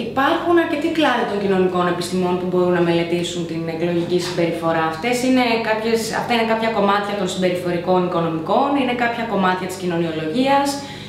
Υπάρχουν αρκετοί κλάδοι των κοινωνικών επιστημών που μπορούν να μελετήσουν την εκλογική συμπεριφορά. Αυτά είναι κάποια κομμάτια των συμπεριφορικών οικονομικών, είναι κάποια κομμάτια της κοινωνιολογίας,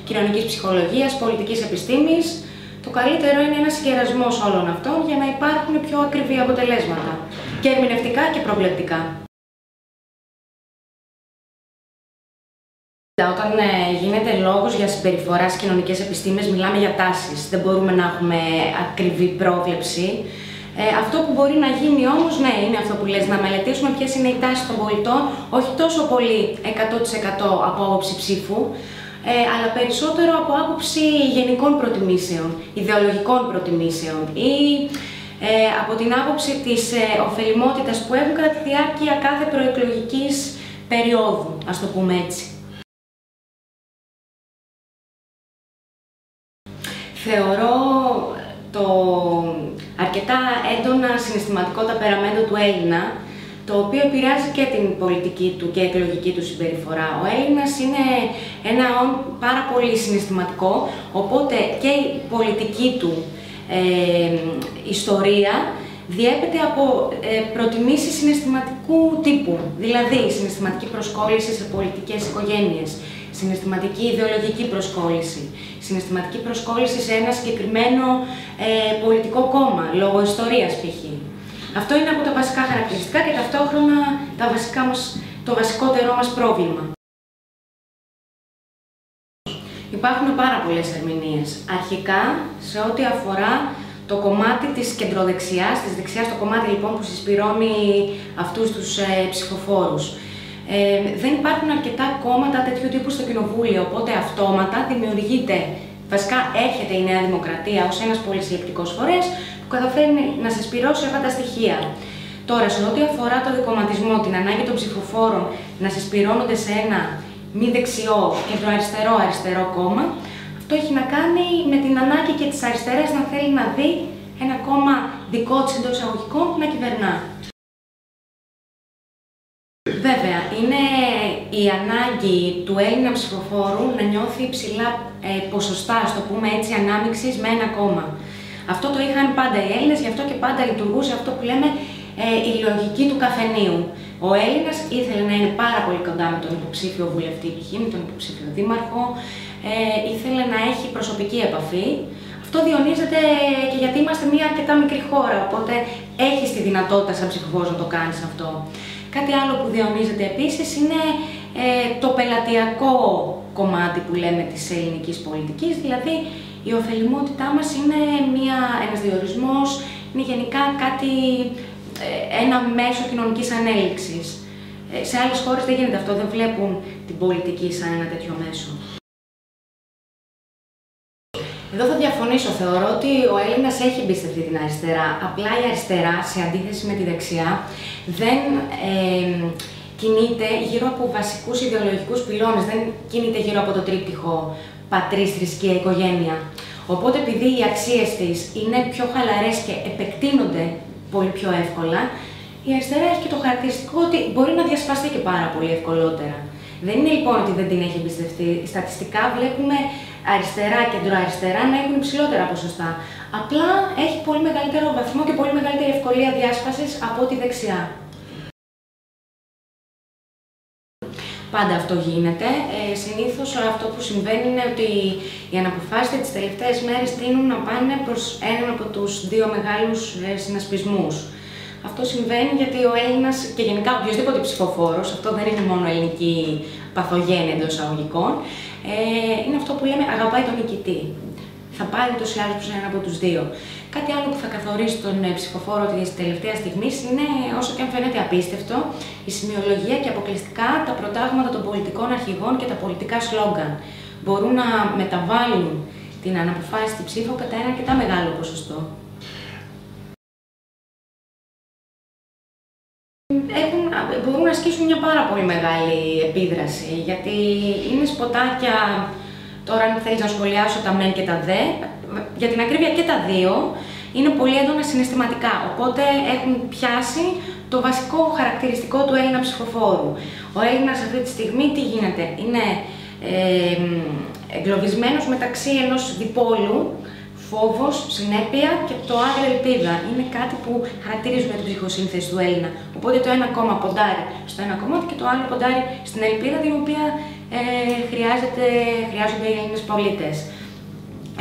κοινωνικής ψυχολογίας, πολιτικής επιστήμης. Το καλύτερο είναι ένας συγκερασμός όλων αυτών για να υπάρχουν πιο ακριβή αποτελέσματα, και ερμηνευτικά και προβλεπτικά. Όταν γίνεται λόγος για συμπεριφορά στις κοινωνικές επιστήμες, μιλάμε για τάσεις. Δεν μπορούμε να έχουμε ακριβή πρόβλεψη. Αυτό που μπορεί να γίνει όμως, ναι, είναι αυτό που λες, να μελετήσουμε ποιες είναι οι τάσεις των πολιτών, όχι τόσο πολύ 100% από άποψη ψήφου, αλλά περισσότερο από άποψη γενικών προτιμήσεων, ιδεολογικών προτιμήσεων ή από την άποψη της ωφελιμότητας που έχουν κατά τη διάρκεια κάθε προεκλογικής περίοδου, ας το πούμε έτσι. Θεωρώ το αρκετά έντονα συναισθηματικό ταπεραμέντο του Έλληνα, το οποίο επηρεάζει και την πολιτική του και εκλογική του συμπεριφορά. Ο Έλληνας είναι ένα πάρα πολύ συναισθηματικό, οπότε και η πολιτική του ιστορία διέπεται από προτιμήσεις συναισθηματικού τύπου, δηλαδή συναισθηματική προσκόλληση σε πολιτικές οικογένειες, συναισθηματική ιδεολογική προσκόλληση, συναισθηματική προσκόλληση σε ένα συγκεκριμένο πολιτικό κόμμα, λόγω ιστορίας π.χ. Αυτό είναι από τα βασικά χαρακτηριστικά και ταυτόχρονα το βασικότερό μας πρόβλημα. Υπάρχουν πάρα πολλές ερμηνείες. Αρχικά, σε ό,τι αφορά το κομμάτι της κεντροδεξιάς, της δεξιάς, το κομμάτι λοιπόν που συσπηρώνει αυτούς τους ψηφοφόρους. Δεν υπάρχουν αρκετά κόμματα τέτοιου τύπου στο κοινοβούλιο, οπότε αυτόματα δημιουργείται, βασικά έρχεται η Νέα Δημοκρατία ως ένας πολυσυλλεκτικός φορέας που καταφέρνει να συσπηρώσει αυτά τα στοιχεία. Τώρα, σε ό,τι αφορά το δικομματισμό, την ανάγκη των ψηφοφόρων να συσπηρώνονται σε ένα μη δεξιό, κεντροαριστερό κόμμα, αυτό έχει να κάνει με την ανάγκη και της αριστεράς να θέλει να δει ένα κόμμα δικό της εντός εισαγωγικών να κυβερνά. Βέβαια, είναι η ανάγκη του Έλληνα ψηφοφόρου να νιώθει υψηλά ποσοστά, ας το πούμε έτσι, ανάμειξης με ένα κόμμα. Αυτό το είχαν πάντα οι Έλληνες, γι' αυτό και πάντα λειτουργούσε αυτό που λέμε η λογική του καφενείου. Ο Έλληνας ήθελε να είναι πάρα πολύ κοντά με τον υποψήφιο βουλευτή, π.χ. με τον υποψήφιο δήμαρχο, ήθελε να έχει προσωπική επαφή. Αυτό διονύζεται και γιατί είμαστε μια αρκετά μικρή χώρα, οπότε έχεις τη δυνατότητα σαν ψηφοφόρος να το κάνεις αυτό. Κάτι άλλο που διονύζεται επίσης είναι το πελατειακό κομμάτι που λέμε της ελληνικής πολιτικής, δηλαδή η ωφελιμότητά μας είναι ένας διορισμός, είναι γενικά ένα μέσο κοινωνικής ανέλυξης. Σε άλλες χώρες δεν γίνεται αυτό, δεν βλέπουν την πολιτική σαν ένα τέτοιο μέσο. Εδώ θα διαφωνήσω, θεωρώ ότι ο Έλληνας έχει εμπιστευτεί την αριστερά, απλά η αριστερά, σε αντίθεση με τη δεξιά, δεν κινείται γύρω από βασικούς ιδεολογικούς πυλώνες, δεν κινείται γύρω από το τρίπτυχο πατρίς, θρησκεία, οικογένεια. Οπότε επειδή οι αξίες της είναι πιο χαλαρές και επεκτείνονται πολύ πιο εύκολα, η αριστερά έχει και το χαρακτηριστικό ότι μπορεί να διασπαστεί και πάρα πολύ ευκολότερα. Δεν είναι λοιπόν ότι δεν την έχει εμπιστευτεί. Στατιστικά βλέπουμε αριστερά, κεντροαριστερά να έχουν υψηλότερα ποσοστά. Απλά έχει πολύ μεγαλύτερο βαθμό και πολύ μεγαλύτερη ευκολία διάσπασης από τη δεξιά. Πάντα αυτό γίνεται. Συνήθως αυτό που συμβαίνει είναι ότι οι αναποφάσεις τις τελευταίες μέρες τείνουν να πάνε προς έναν από τους δύο μεγάλους συνασπισμούς. Αυτό συμβαίνει γιατί ο Έλληνας και γενικά οποιοδήποτε ψηφοφόρος, αυτό δεν είναι μόνο ελληνική παθογένεια εντός εισαγωγικών, είναι αυτό που λέμε αγαπάει τον νικητή. Θα πάρει ούτως ή άλλως προς έναν από τους δύο. Κάτι άλλο που θα καθορίσει τον ψηφοφόρο της τελευταίας στιγμής είναι, όσο και αν φαίνεται απίστευτο, η σημειολογία και αποκλειστικά τα προτάγματα των πολιτικών αρχηγών και τα πολιτικά σλόγγαν. Μπορούν να μεταβάλουν την αναποφάσιστη ψήφο κατά ένα αρκετά μεγάλο ποσοστό. Μπορούν να ασκήσουν μια πάρα πολύ μεγάλη επίδραση, γιατί είναι σποτάκια, τώρα αν θέλεις να σχολιάσω τα μεν και τα δε, για την ακρίβεια και τα δύο, είναι πολύ έντονα συναισθηματικά, οπότε έχουν πιάσει το βασικό χαρακτηριστικό του Έλληνα ψηφοφόρου. Ο Έλληνας αυτή τη στιγμή τι γίνεται, είναι εγκλωβισμένος μεταξύ ενός διπόλου, φόβος, συνέπεια και το άγριο ελπίδα. Είναι κάτι που χαρακτηρίζουν την ψυχοσύνθεση του Έλληνα. Οπότε το ένα κόμμα ποντάρει στο ένα κομμάτι και το άλλο ποντάρει στην ελπίδα, την οποία χρειάζονται οι Έλληνες πολίτες.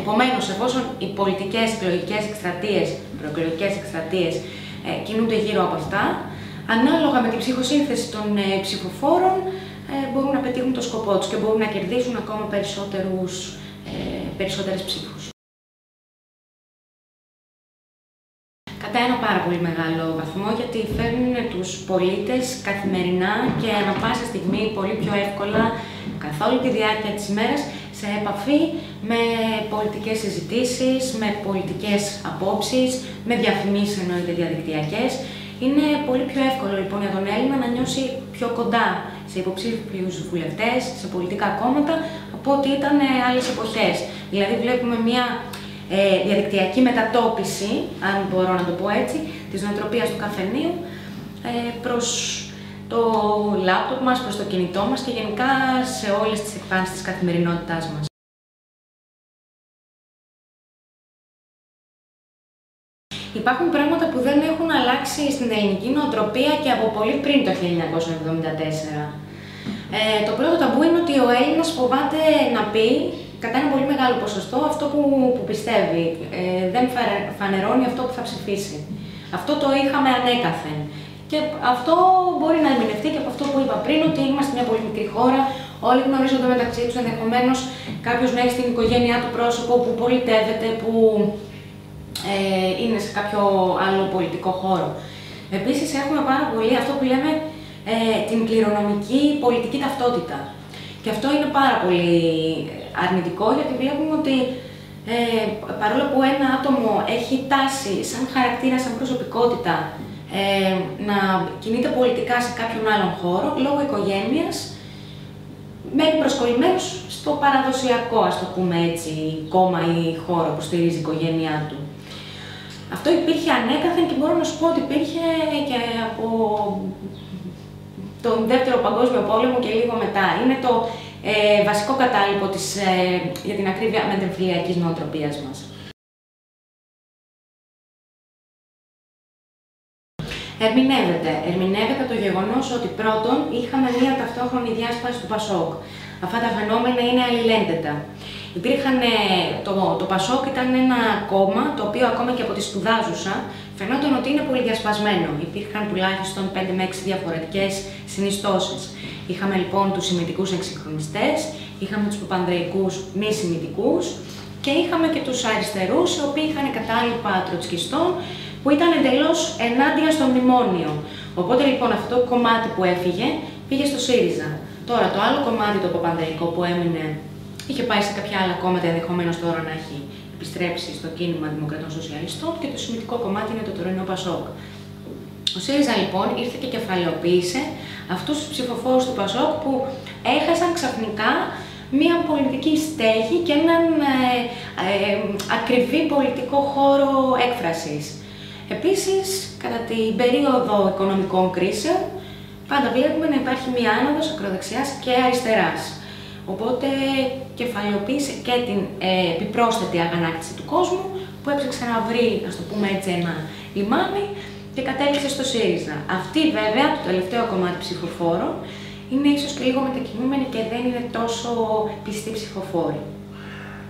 Επομένως, εφόσον οι πολιτικές εκλογικές εκστρατείες, προεκλογικές εκστρατείες κινούνται γύρω από αυτά, ανάλογα με την ψυχοσύνθεση των ψηφοφόρων μπορούν να πετύχουν το σκοπό τους και μπορούν να κερδίσουν ακόμα περισσότερες ψήφους. Κατά ένα πάρα πολύ μεγάλο βαθμό, γιατί φέρνουν τους πολίτες καθημερινά και ανά πάσα στιγμή πολύ πιο εύκολα, καθ' όλη τη διάρκεια της ημέρας, σε επαφή με πολιτικές συζητήσεις, με πολιτικές απόψεις, με διαφημίσεις εννοείται διαδικτυακές. Είναι πολύ πιο εύκολο λοιπόν για τον Έλληνα να νιώσει πιο κοντά σε υποψήφιους βουλευτές, σε πολιτικά κόμματα, από ό,τι ήταν άλλες εποχές. Δηλαδή βλέπουμε μια διαδικτυακή μετατόπιση, αν μπορώ να το πω έτσι, της νοοτροπίας του καφενείου προς το λάπτοπ μας, προς το κινητό μας και γενικά σε όλες τις εκφάνσεις της καθημερινότητάς μας. Υπάρχουν πράγματα που δεν έχουν αλλάξει στην ελληνική νοοτροπία και από πολύ πριν το 1974. Το πρώτο ταμπού είναι ότι ο Έλληνας φοβάται να πει κατά ένα πολύ μεγάλο ποσοστό αυτό που πιστεύει. Δεν φανερώνει αυτό που θα ψηφίσει. Αυτό το είχαμε ανέκαθεν. Και αυτό μπορεί να ερμηνευτεί και από αυτό που είπα πριν, ότι είμαστε μια πολύ μικρή χώρα, όλοι γνωρίζονται μεταξύ τους, ενδεχομένως κάποιος να έχει στην οικογένειά του πρόσωπο που πολιτεύεται, που είναι σε κάποιο άλλο πολιτικό χώρο. Επίσης έχουμε πάρα πολύ αυτό που λέμε την κληρονομική πολιτική ταυτότητα. Και αυτό είναι πάρα πολύ αρνητικό, γιατί βλέπουμε ότι παρόλο που ένα άτομο έχει τάση σαν χαρακτήρα, σαν προσωπικότητα, να κινείται πολιτικά σε κάποιον άλλον χώρο, λόγω οικογένειας, μένει προσκολλημένος στο παραδοσιακό, ας το πούμε έτσι, κόμμα ή χώρο που στηρίζει η οικογένειά του. Αυτό υπήρχε ανέκαθεν και μπορώ να σου πω ότι υπήρχε και από τον Δεύτερο Παγκόσμιο Πόλεμο και λίγο μετά. Είναι το βασικό κατάλοιπο για την ακρίβεια μετεμφυλιακής νοοτροπίας μας. Ερμηνεύεται το γεγονός ότι πρώτον είχαμε μία ταυτόχρονη διάσπαση του ΠΑΣΟΚ. Αυτά τα φαινόμενα είναι αλληλένδετα. Το ΠΑΣΟΚ ήταν ένα κόμμα το οποίο ακόμα και από τη σπουδάζουσα φαινόταν ότι είναι πολύ διασπασμένο. Υπήρχαν τουλάχιστον 5 με 6 διαφορετικές συνιστώσεις. Είχαμε λοιπόν τους σημιτικούς εξυγχρονιστές, είχαμε τους παπανδρεϊκούς μη σημιτικούς και είχαμε και τους αριστερούς, οι οποίοι είχαν κατάλοιπα τροτσκιστών που ήταν εντελώς ενάντια στο μνημόνιο. Οπότε λοιπόν αυτό το κομμάτι που έφυγε πήγε στο ΣΥΡΙΖΑ. Τώρα το άλλο κομμάτι, το παπανδρεϊκό που έμεινε, είχε πάει σε κάποια άλλα κόμματα, ενδεχομένως τώρα να έχει επιστρέψει στο κίνημα Δημοκρατών Σοσιαλιστών, και το σημαντικό κομμάτι είναι το τωρινό ΠΑΣΟΚ. Ο ΣΥΡΙΖΑ λοιπόν ήρθε και κεφαλαιοποίησε αυτούς τους ψηφοφόρους του ΠΑΣΟΚ που έχασαν ξαφνικά μία πολιτική στέγη και έναν ακριβή πολιτικό χώρο έκφρασης. Επίσης, κατά την περίοδο οικονομικών κρίσεων, πάντα βλέπουμε να υπάρχει μία άνοδος ακροδεξιάς και αριστεράς. Οπότε κεφαλαιοποίησε και την επιπρόσθετη αγανάκτηση του κόσμου, που έψαξε να βρει, ας το πούμε έτσι, ένα λιμάνι και κατέληξε στο ΣΥΡΙΖΑ. Αυτή βέβαια, το τελευταίο κομμάτι ψηφοφόρων, είναι ίσως και λίγο μετακινούμενοι και δεν είναι τόσο πιστοί ψηφοφόροι.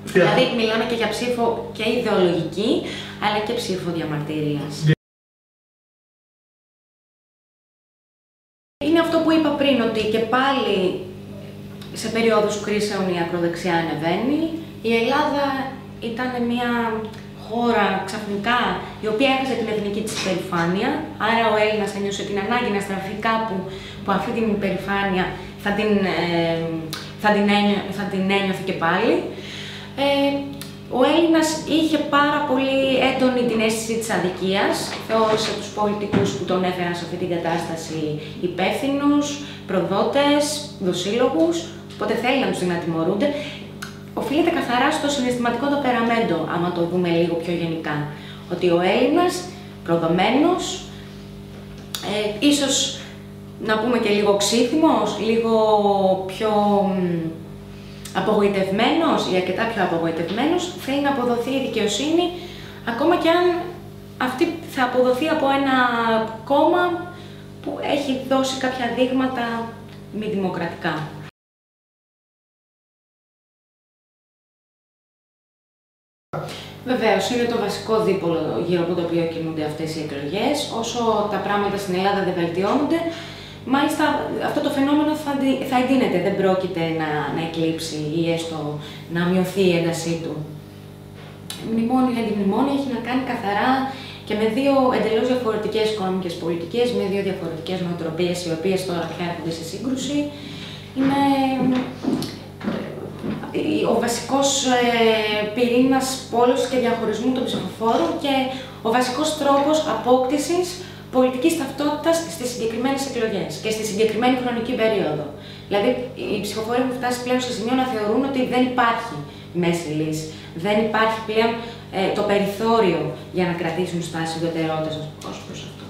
Δηλαδή μιλάμε και για ψήφο και ιδεολογική, αλλά και ψήφο διαμαρτυρίας. Είναι αυτό που είπα πριν, ότι και πάλι σε περίοδους κρίσεων η ακροδεξιά ανεβαίνει. Η Ελλάδα ήταν μια χώρα ξαφνικά η οποία έχασε την εθνική της υπερηφάνεια, άρα ο Έλληνας ένιωσε την ανάγκη να στραφεί κάπου που αυτή την υπερηφάνεια θα την ένιωθε και πάλι. Ο Έλληνας είχε πάρα πολύ έντονη την αίσθηση της αδικίας, θεώρησε τους πολιτικούς που τον έφεραν σε αυτή την κατάσταση υπεύθυνους, προδότες, δοσύλλογους, οπότε θέλει να τους δυνατιμωρούνται. Οφείλεται καθαρά στο συναισθηματικό τεμперαμέντο, άμα το δούμε λίγο πιο γενικά. Ότι ο Έλληνας, προδομένος, ίσως να πούμε και λίγο ξύθυμος, λίγο πιο απογοητευμένος ή αρκετά πιο απογοητευμένος, θέλει να αποδοθεί η δικαιοσύνη, ακόμα και αν αυτή θα αποδοθεί από ένα κόμμα που έχει δώσει κάποια δείγματα μη δημοκρατικά. Βεβαίως, είναι το βασικό δίπολο γύρω από το οποίο κινούνται αυτές οι εκλογές. Όσο τα πράγματα στην Ελλάδα δεν βελτιώνονται, μάλιστα αυτό το φαινόμενο θα εντείνεται, δεν πρόκειται να εκλείψει ή έστω να μειωθεί η έντασή του. Μνημόνιο ή αντιμνημόνιο έχει να κάνει καθαρά και με δύο εντελώς διαφορετικές οικονομικές πολιτικές, με δύο διαφορετικές νοοτροπίες, οι οποίες τώρα πια έρχονται σε σύγκρουση. Είναι ο βασικός πυρήνας πόλωσης και διαχωρισμού των ψηφοφόρων και ο βασικός τρόπος απόκτησης πολιτικής ταυτότητας στις συγκεκριμένες εκλογές και στη συγκεκριμένη χρονική περίοδο. Δηλαδή, οι ψηφοφόροι έχουν φτάσει πλέον σε σημείο να θεωρούν ότι δεν υπάρχει μέση λύση. Δεν υπάρχει πλέον το περιθώριο για να κρατήσουν στάση ουδετερότητας ως προς αυτό.